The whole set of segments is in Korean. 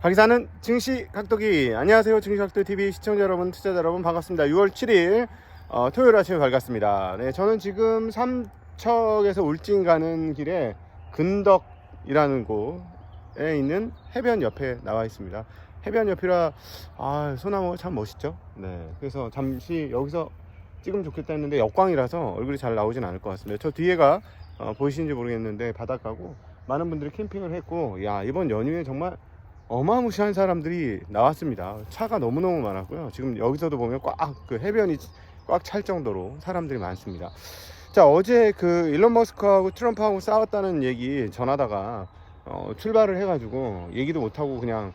박이사는 증시 각도기. 안녕하세요, 증시 각도 TV 시청자 여러분, 투자자 여러분, 반갑습니다. 6월 7일 토요일 아침에 밝았습니다. 네, 저는 지금 삼척에서 울진 가는 길에 근덕이라는 곳에 있는 해변 옆에 나와 있습니다. 해변 옆이라 소나무 참 멋있죠. 네, 그래서 잠시 여기서 찍으면 좋겠다 했는데 역광이라서 얼굴이 잘 나오진 않을 것 같습니다. 저 뒤에가 보이시는지 모르겠는데 바닷가고 많은 분들이 캠핑을 했고, 야, 이번 연휴에 정말 어마무시한 사람들이 나왔습니다. 차가 너무너무 많았고요. 지금 여기서도 보면 꽉 그 해변이 꽉 찰 정도로 사람들이 많습니다. 자, 어제 그 일론 머스크하고 트럼프하고 싸웠다는 얘기 전하다가 출발을 해가지고 얘기도 못하고 그냥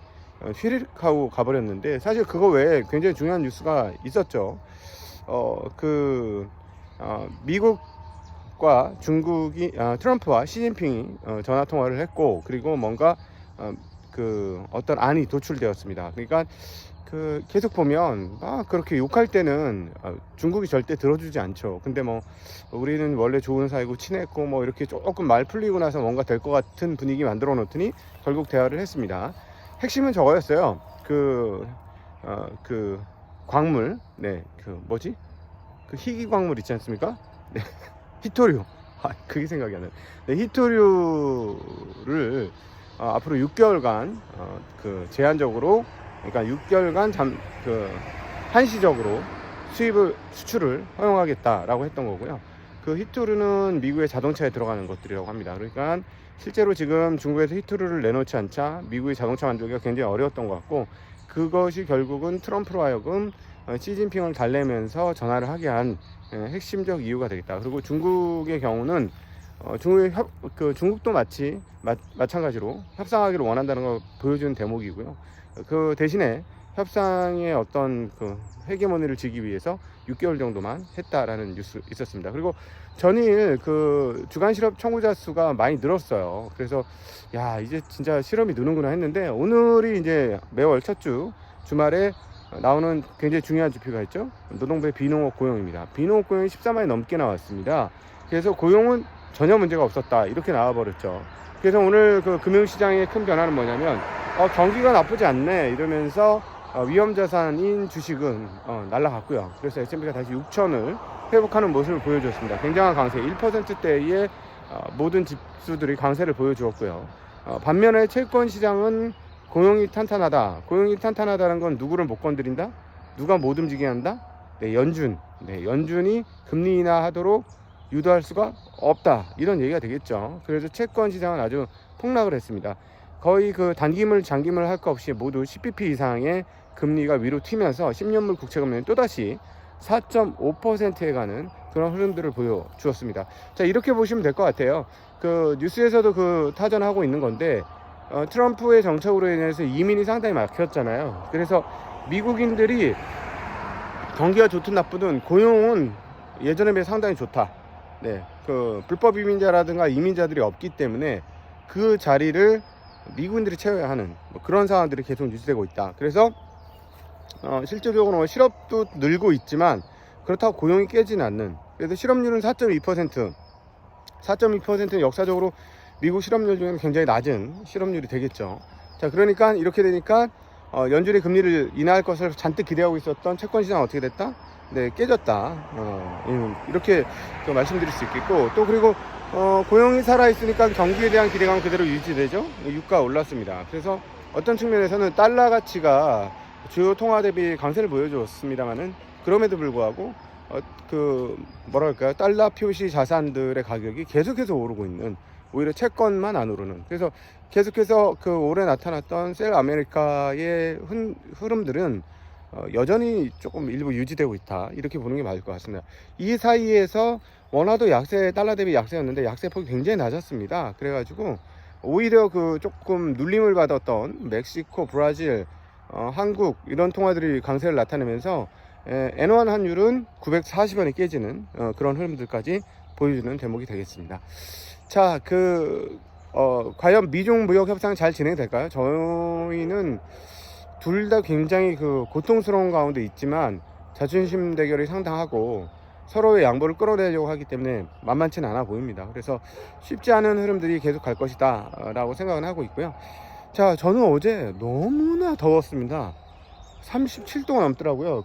휘릭 하고 가버렸는데, 사실 그거 외에 굉장히 중요한 뉴스가 있었죠. 미국과 중국이 트럼프와 시진핑이 전화 통화를 했고, 그리고 뭔가 어떤 안이 도출되었습니다. 그러니까 계속 보면 그렇게 욕할 때는 중국이 절대 들어주지 않죠. 근데 뭐 우리는 원래 좋은 사이고 친했고 뭐 이렇게 조금 말 풀리고 나서 뭔가 될 것 같은 분위기 만들어 놓더니 결국 대화를 했습니다. 핵심은 저거였어요. 광물, 네, 희귀 광물 있지 않습니까? 네, 히토류. 그게 생각이 안 나요. 네, 히토류를 앞으로 6개월간 제한적으로, 그러니까 6개월간 한시적으로 수출을 허용하겠다라고 했던 거고요. 그 히토류는 미국의 자동차에 들어가는 것들이라고 합니다. 그러니까 실제로 지금 중국에서 히토류를 내놓지 않자 미국의 자동차 만들기가 굉장히 어려웠던 것 같고, 그것이 결국은 트럼프로 하여금 시진핑을 달래면서 전화를 하게 한 핵심적 이유가 되겠다. 그리고 중국의 경우는 중국도 마찬가지로 협상하기를 원한다는 걸 보여주는 대목이고요. 그 대신에 협상의 어떤 헤게모니를 지기 위해서 6개월 정도만 했다라는 뉴스 있었습니다. 그리고 전일 주간 실업 청구자 수가 많이 늘었어요. 그래서 야, 이제 진짜 실업이 느는구나 했는데, 오늘이 이제 매월 첫 주말에 나오는 굉장히 중요한 지표가 있죠. 노동부의 비농업 고용입니다. 비농업 고용이 14만이 넘게 나왔습니다. 그래서 고용은 전혀 문제가 없었다, 이렇게 나와버렸죠. 그래서 오늘 금융시장의 큰 변화는 뭐냐면 경기가 나쁘지 않네 이러면서 위험자산인 주식은 날라갔고요. 그래서 S&P가 다시 6천을 회복하는 모습을 보여줬습니다. 굉장한 강세, 1%대의 모든 지수들이 강세를 보여주었고요. 반면에 채권시장은 고용이 탄탄하다. 고용이 탄탄하다는 건 누구를 못 건드린다? 누가 못 움직이게 한다? 네, 연준이 금리 인하하도록 유도할 수가 없다, 이런 얘기가 되겠죠. 그래서 채권 시장은 아주 폭락을 했습니다. 거의 단기물 장기물 할 거 없이 모두 10bp 이상의 금리가 위로 튀면서 10년물 국채 금리는 또다시 4.5%에 가는 그런 흐름들을 보여주었습니다. 자, 이렇게 보시면 될 것 같아요. 뉴스에서도 타전하고 있는 건데, 트럼프의 정책으로 인해서 이민이 상당히 막혔잖아요. 그래서 미국인들이 경기가 좋든 나쁘든 고용은 예전에 비해 상당히 좋다. 네, 불법 이민자라든가 이민자들이 없기 때문에 그 자리를 미국인들이 채워야 하는 그런 상황들이 계속 유지되고 있다. 그래서 실질적으로 실업도 늘고 있지만 그렇다고 고용이 깨지는 않는, 그래서 실업률은 4.2%는 역사적으로 미국 실업률 중에는 굉장히 낮은 실업률이 되겠죠. 자, 그러니까 이렇게 되니까 연준이 금리를 인하할 것을 잔뜩 기대하고 있었던 채권 시장 어떻게 됐다? 네, 깨졌다. 이렇게 말씀드릴 수 있겠고, 또 그리고 고용이 살아있으니까 경기에 대한 기대감은 그대로 유지되죠. 유가 올랐습니다. 그래서 어떤 측면에서는 달러 가치가 주요 통화 대비 강세를 보여줬습니다만은, 그럼에도 불구하고 달러 표시 자산들의 가격이 계속해서 오르고 있는, 오히려 채권만 안 오르는, 그래서 계속해서 올해 나타났던 셀 아메리카의 흐름들은 여전히 조금 일부 유지되고 있다, 이렇게 보는 게 맞을 것 같습니다. 이 사이에서 원화도 달러 대비 약세였는데 약세폭이 굉장히 낮았습니다. 그래가지고 오히려 조금 눌림을 받았던 멕시코, 브라질, 한국 이런 통화들이 강세를 나타내면서 엔화 환율은 940원이 깨지는 그런 흐름들까지 보여주는 대목이 되겠습니다. 자, 과연 미중 무역 협상 잘 진행될까요? 저희는 둘 다 굉장히 고통스러운 가운데 있지만 자존심 대결이 상당하고 서로의 양보를 끌어내려고 하기 때문에 만만치는 않아 보입니다. 그래서 쉽지 않은 흐름들이 계속 갈 것이다 라고 생각은 하고 있고요. 자, 저는 어제 너무나 더웠습니다. 37도가 넘더라고요.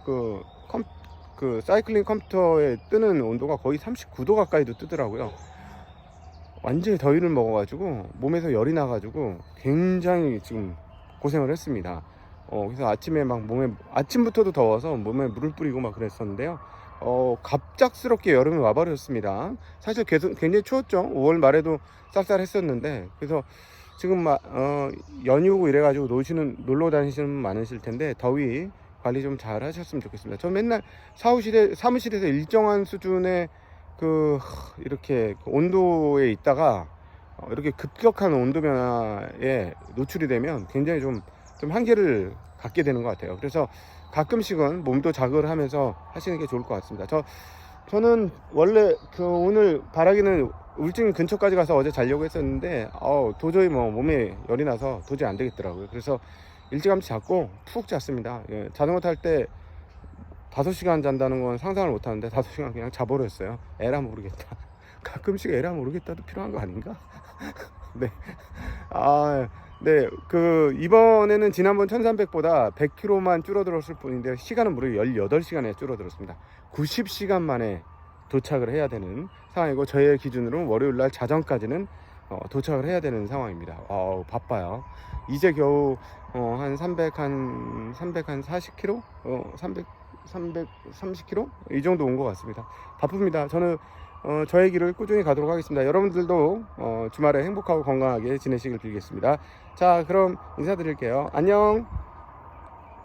그 사이클링 컴퓨터에 뜨는 온도가 거의 39도 가까이도 뜨더라고요. 완전히 더위를 먹어가지고 몸에서 열이 나가지고 굉장히 지금 고생을 했습니다. 그래서 아침에 막 아침부터도 더워서 몸에 물을 뿌리고 막 그랬었는데요. 갑작스럽게 여름이 와버렸습니다. 사실 계속 굉장히 추웠죠. 5월 말에도 쌀쌀했었는데, 그래서 지금 연휴고 이래가지고 놀러 다니시는 분 많으실 텐데, 더위 관리 좀 잘 하셨으면 좋겠습니다. 저 맨날 사무실에서 일정한 수준의 이렇게 온도에 있다가 이렇게 급격한 온도 변화에 노출이 되면 굉장히 좀 한계를 갖게 되는 것 같아요. 그래서 가끔씩은 몸도 자극을 하면서 하시는 게 좋을 것 같습니다. 저는 원래 오늘 바라기는 울진 근처까지 가서 어제 자려고 했었는데 도저히 몸에 열이 나서 도저히 안 되겠더라고요. 그래서 일찌감치 잤고 푹 잤습니다. 예, 자전거 탈 때 5시간 잔다는 건 상상을 못 하는데 5시간 그냥 자버렸어요. 에라 모르겠다. 가끔씩 에라 모르겠다도 필요한 거 아닌가? 네. 네. 이번에는 지난번 1300보다 100km만 줄어들었을 뿐인데 시간은 무려 18시간에 줄어들었습니다. 90시간 만에 도착을 해야 되는 상황이고, 저의 기준으로 월요일날 자정까지는 도착을 해야 되는 상황입니다. 바빠요. 이제 겨우 한 340km? 330km? 이 정도 온 것 같습니다. 바쁩니다. 저는 저의 길을 꾸준히 가도록 하겠습니다. 여러분들도 주말에 행복하고 건강하게 지내시길 빌겠습니다. 자, 그럼 인사드릴게요. 안녕.